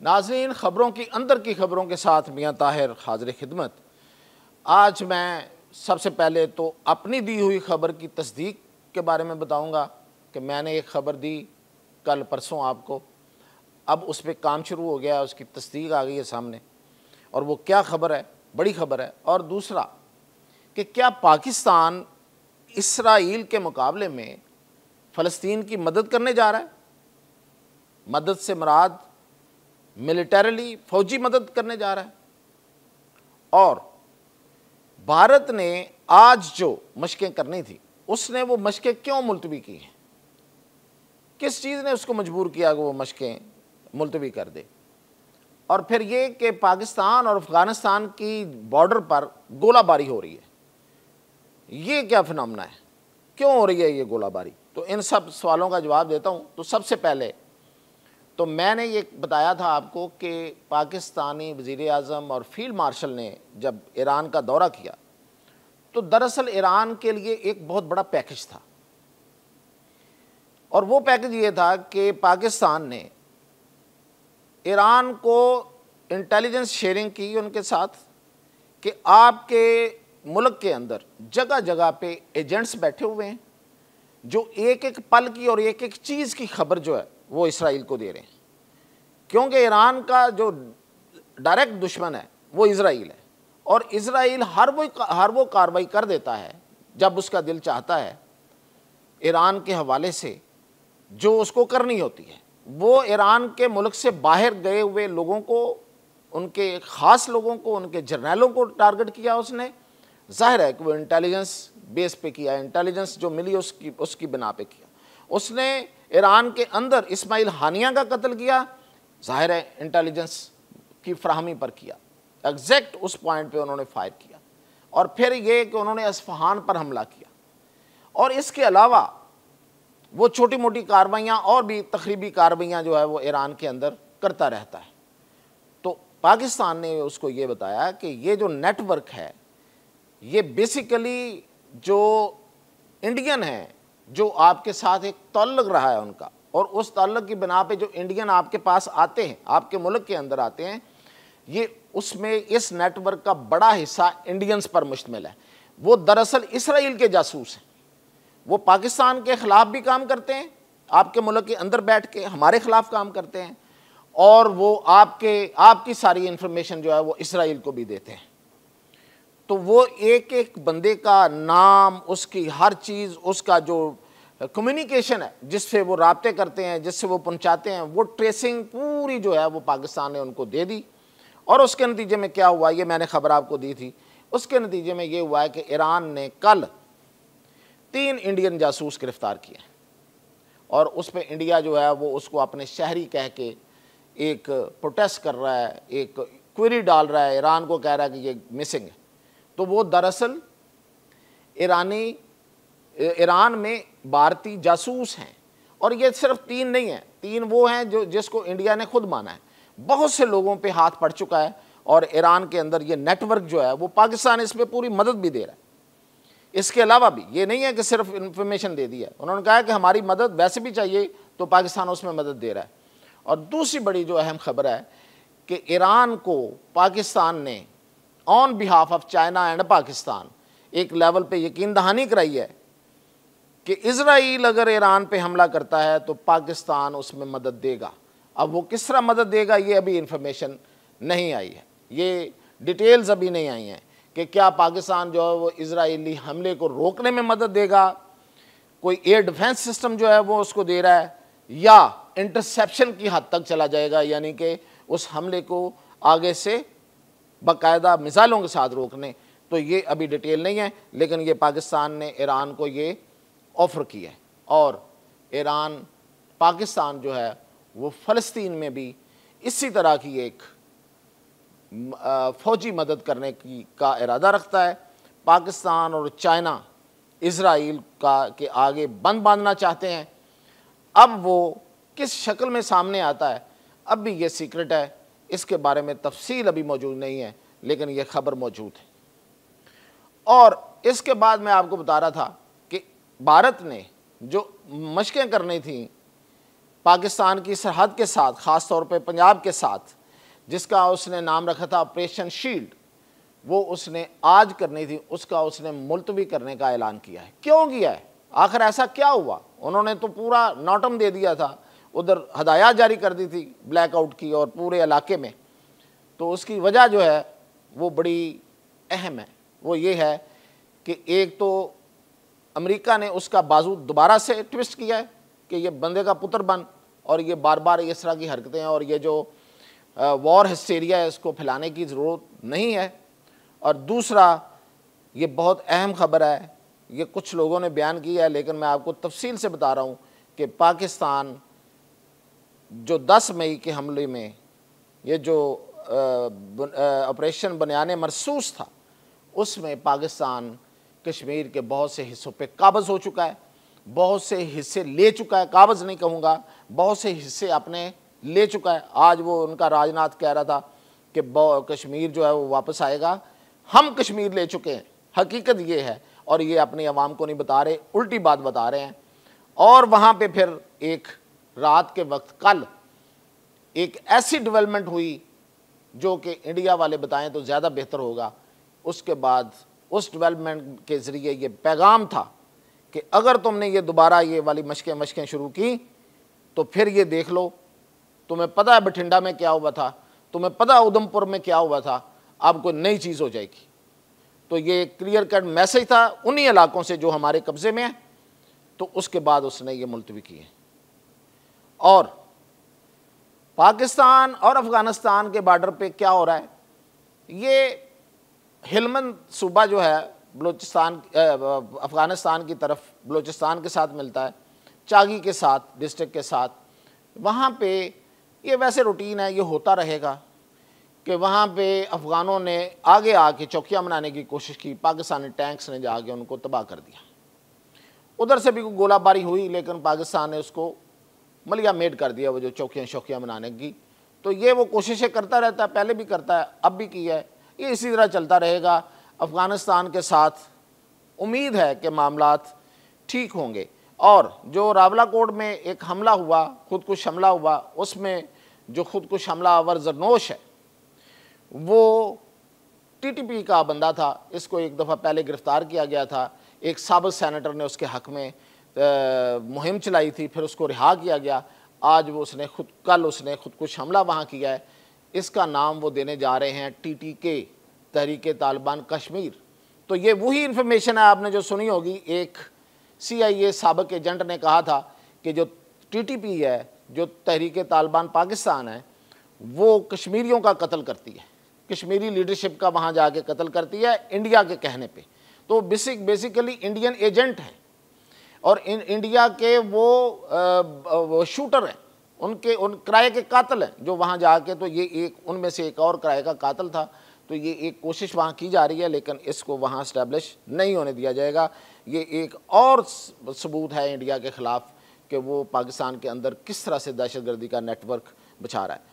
नाज़रीन, ख़बरों की अंदर की ख़बरों के साथ मियाँ ताहिर हाज़िर खिदमत। आज मैं सबसे पहले तो अपनी दी हुई ख़बर की तस्दीक के बारे में बताऊंगा कि मैंने एक ख़बर दी कल परसों आपको, अब उस पर काम शुरू हो गया, उसकी तस्दीक आ गई है सामने, और वो क्या ख़बर है, बड़ी ख़बर है। और दूसरा कि क्या पाकिस्तान इसराइल के मुकाबले में फ़लस्तीन की मदद करने जा रहा है। मदद से मुराद मिलिटरीली फ़ौजी मदद करने जा रहा है। और भारत ने आज जो मशकें करनी थी, उसने वो मशकें क्यों मुलतवी की हैं, किस चीज़ ने उसको मजबूर किया कि वो मशकें मुलतवी कर दे। और फिर ये कि पाकिस्तान और अफ़गानिस्तान की बॉर्डर पर गोलाबारी हो रही है, ये क्या फिनोमेना है, क्यों हो रही है ये गोलाबारी। तो इन सब सवालों का जवाब देता हूँ। तो सबसे पहले तो मैंने ये बताया था आपको कि पाकिस्तानी वज़ीर आज़म और फील्ड मार्शल ने जब ईरान का दौरा किया तो दरअसल ईरान के लिए एक बहुत बड़ा पैकेज था, और वो पैकेज ये था कि पाकिस्तान ने ईरान को इंटेलिजेंस शेयरिंग की उनके साथ कि आपके मुल्क के अंदर जगह जगह पे एजेंट्स बैठे हुए हैं जो एक एक पल की और एक एक चीज़ की खबर जो है वो इसराइल को दे रहे हैं, क्योंकि ईरान का जो डायरेक्ट दुश्मन है वो इसराइल है, और इसराइल हर वो कार्रवाई कर देता है जब उसका दिल चाहता है ईरान के हवाले से जो उसको करनी होती है। वो ईरान के मुल्क से बाहर गए हुए लोगों को, उनके ख़ास लोगों को, उनके जर्नैलों को टारगेट किया उसने। जाहिर है कि वो इंटेलिजेंस बेस पे किया, इंटेलिजेंस जो मिली उसकी बिना पे किया। उसने ईरान के अंदर इस्माइल हानिया का कत्ल किया, जाहिर है इंटेलिजेंस की फ्राहमी पर किया, एग्जैक्ट उस पॉइंट पे उन्होंने फायर किया। और फिर ये कि उन्होंने अस्फहान पर हमला किया, और इसके अलावा वो छोटी मोटी कार्रवाइयाँ और भी तखरीबी कार्रवाइयाँ जो है वो ईरान के अंदर करता रहता है। तो पाकिस्तान ने उसको ये बताया कि ये जो नेटवर्क है ये बेसिकली जो इंडियन है, जो आपके साथ एक ताल्लुक़ रहा है उनका, और उस ताल्लुक़ की बिना पे जो इंडियन आपके पास आते हैं, आपके मुल्क के अंदर आते हैं, ये उसमें इस नेटवर्क का बड़ा हिस्सा इंडियंस पर मुश्तमिल है। वो दरअसल इसराइल के जासूस हैं, वो पाकिस्तान के ख़िलाफ़ भी काम करते हैं, आपके मुल्क के अंदर बैठ के हमारे ख़िलाफ़ काम करते हैं, और वो आपकी सारी इन्फॉर्मेशन जो है वो इसराइल को भी देते हैं। तो वो एक एक बंदे का नाम, उसकी हर चीज़, उसका जो कम्युनिकेशन है जिससे वो राब्ते करते हैं, जिससे वो पहुंचाते हैं, वो ट्रेसिंग पूरी जो है वो पाकिस्तान ने उनको दे दी। और उसके नतीजे में क्या हुआ, ये मैंने ख़बर आपको दी थी, उसके नतीजे में ये हुआ है कि ईरान ने कल 3 इंडियन जासूस गिरफ़्तार किए, और उस पर इंडिया जो है वो उसको अपने शहरी कह के एक प्रोटेस्ट कर रहा है, एक क्वेरी डाल रहा है, ईरान को कह रहा है कि ये मिसिंग है। तो वो दरअसल ईरान में भारतीय जासूस हैं, और ये सिर्फ 3 नहीं हैं, 3 वो हैं जो जिसको इंडिया ने खुद माना है। बहुत से लोगों पे हाथ पड़ चुका है, और ईरान के अंदर ये नेटवर्क जो है वो पाकिस्तान इसमें पूरी मदद भी दे रहा है। इसके अलावा भी ये नहीं है कि सिर्फ इन्फॉर्मेशन दे दी है, उन्होंने कहा कि हमारी मदद वैसे भी चाहिए, तो पाकिस्तान उसमें मदद दे रहा है। और दूसरी बड़ी जो अहम खबर है कि ईरान को पाकिस्तान ने on behalf of China and Pakistan एक लेवल पे यकीन दहानी कराई है कि इजराइल अगर ईरान पे हमला करता है तो पाकिस्तान उसमें मदद देगा। अब वो किस तरह मदद देगा ये अभी इंफॉर्मेशन नहीं आई है, ये डिटेल्स अभी नहीं आई हैं कि क्या पाकिस्तान जो है वो इजराइली हमले को रोकने में मदद देगा, कोई एयर डिफेंस सिस्टम जो है वो उसको दे रहा है, या इंटरसेप्शन की हद तक चला जाएगा, यानी कि उस हमले को आगे से बाकायदा मिसाइलों के साथ रोकने। तो ये अभी डिटेल नहीं है, लेकिन ये पाकिस्तान ने ईरान को ये ऑफ़र किया है, और पाकिस्तान जो है वो फ़लस्तीन में भी इसी तरह की एक फ़ौजी मदद करने का इरादा रखता है। पाकिस्तान और चाइना इजराइल के आगे बंद बांधना चाहते हैं। अब वो किस शक्ल में सामने आता है अब भी ये सीक्रेट है, इसके बारे में तफसील अभी मौजूद नहीं है, लेकिन ये खबर मौजूद है। और इसके बाद मैं आपको बता रहा था कि भारत ने जो मशकें करनी थी पाकिस्तान की सरहद के साथ, ख़ास तौर पे पंजाब के साथ, जिसका उसने नाम रखा था ऑपरेशन शील्ड, वो उसने आज करनी थी, उसका उसने मुलतवी करने का ऐलान किया है। क्यों किया है? आखिर ऐसा क्या हुआ? उन्होंने तो पूरा नॉटम दे दिया था, उधर हदायत जारी कर दी थी ब्लैकआउट की और पूरे इलाके में। तो उसकी वजह जो है वो बड़ी अहम है। वो ये है कि एक तो अमेरिका ने उसका बाजू दोबारा से ट्विस्ट किया है कि ये बंदे का पुत्र बन, और ये बार बार इस तरह की हरकतें हैं और ये जो वॉर हिस्टेरिया है इसको फैलाने की ज़रूरत नहीं है। और दूसरा, ये बहुत अहम खबर है, ये कुछ लोगों ने बयान किया है लेकिन मैं आपको तफसील से बता रहा हूँ कि पाकिस्तान जो 10 मई के हमले में ये जो ऑपरेशन बनियाने मरसूस था, उसमें पाकिस्तान कश्मीर के बहुत से हिस्सों पे काबज़ हो चुका है, बहुत से हिस्से ले चुका है, काबज़ नहीं कहूँगा, बहुत से हिस्से अपने ले चुका है। आज वो उनका राजनाथ कह रहा था कि कश्मीर जो है वो वापस आएगा। हम कश्मीर ले चुके हैं, हकीकत ये है, और ये अपनी आवाम को नहीं बता रहे, उल्टी बात बता रहे हैं। और वहाँ पे फिर एक रात के वक्त कल एक ऐसी डेवलपमेंट हुई जो कि इंडिया वाले बताएं तो ज़्यादा बेहतर होगा। उसके बाद उस डेवलपमेंट के ज़रिए ये पैगाम था कि अगर तुमने ये दोबारा ये वाली मशकें शुरू की तो फिर ये देख लो, तुम्हें पता है बठिंडा में क्या हुआ था, तुम्हें पता है उधमपुर में क्या हुआ था, अब कोई नई चीज़ हो जाएगी। तो ये क्लियर कट मैसेज था उन्हीं इलाकों से जो हमारे कब्ज़े में है। तो उसके बाद उसने ये मुलतवी किए। और पाकिस्तान और अफ़गानिस्तान के बॉर्डर पे क्या हो रहा है, ये हेलमंद सूबा जो है बलूचिस्तान अफ़गानिस्तान की तरफ बलूचिस्तान के साथ मिलता है, चागी के साथ, डिस्ट्रिक्ट के साथ। वहाँ पे ये वैसे रूटीन है, ये होता रहेगा कि वहाँ पे अफ़गानों ने आगे आके चौकियाँ बनाने की कोशिश की, पाकिस्तानी टैंक्स ने जाके उनको तबाह कर दिया। उधर से भी गोलाबारी हुई लेकिन पाकिस्तान ने उसको मलिया मेड कर दिया, वो जो चौकियाँ बनाने की। तो ये वो कोशिशें करता रहता है, पहले भी करता है, अब भी की है, ये इसी तरह चलता रहेगा। अफ़गानिस्तान के साथ उम्मीद है कि मामलात ठीक होंगे। और जो रावलाकोट में एक हमला हुआ, खुदकुश हमला हुआ, उसमें जो खुदकुश हमला आवर जरनोश है वो टीटीपी का बंदा था। इसको एक दफ़ा पहले गिरफ़्तार किया गया था, एक साबिक़ सेनेटर ने उसके हक़ में मुहिम चलाई थी, फिर उसको रिहा किया गया। आज वो कल उसने खुदकुश हमला वहाँ किया है। इसका नाम वो देने जा रहे हैं TTK, तहरीक तालिबान कश्मीर। तो ये वही इन्फॉर्मेशन है आपने जो सुनी होगी, एक CIA साबिक़ एजेंट ने कहा था कि जो TTP है, जो तहरीक तालिबान पाकिस्तान है, वो कश्मीरियों का कत्ल करती है, कश्मीरी लीडरशिप का वहाँ जाके कत्ल करती है इंडिया के कहने पे। तो बेसिकली इंडियन एजेंट हैं और इंडिया के वो शूटर हैं, उन किराए के कातिल हैं जो वहाँ जाके, तो ये एक उनमें से एक और किराए का कातिल था। तो ये एक कोशिश वहाँ की जा रही है लेकिन इसको वहाँ इस्टेब्लिश नहीं होने दिया जाएगा। ये एक और सबूत है इंडिया के ख़िलाफ़ कि वो पाकिस्तान के अंदर किस तरह से दहशतगर्दी का नेटवर्क बिछा रहा है।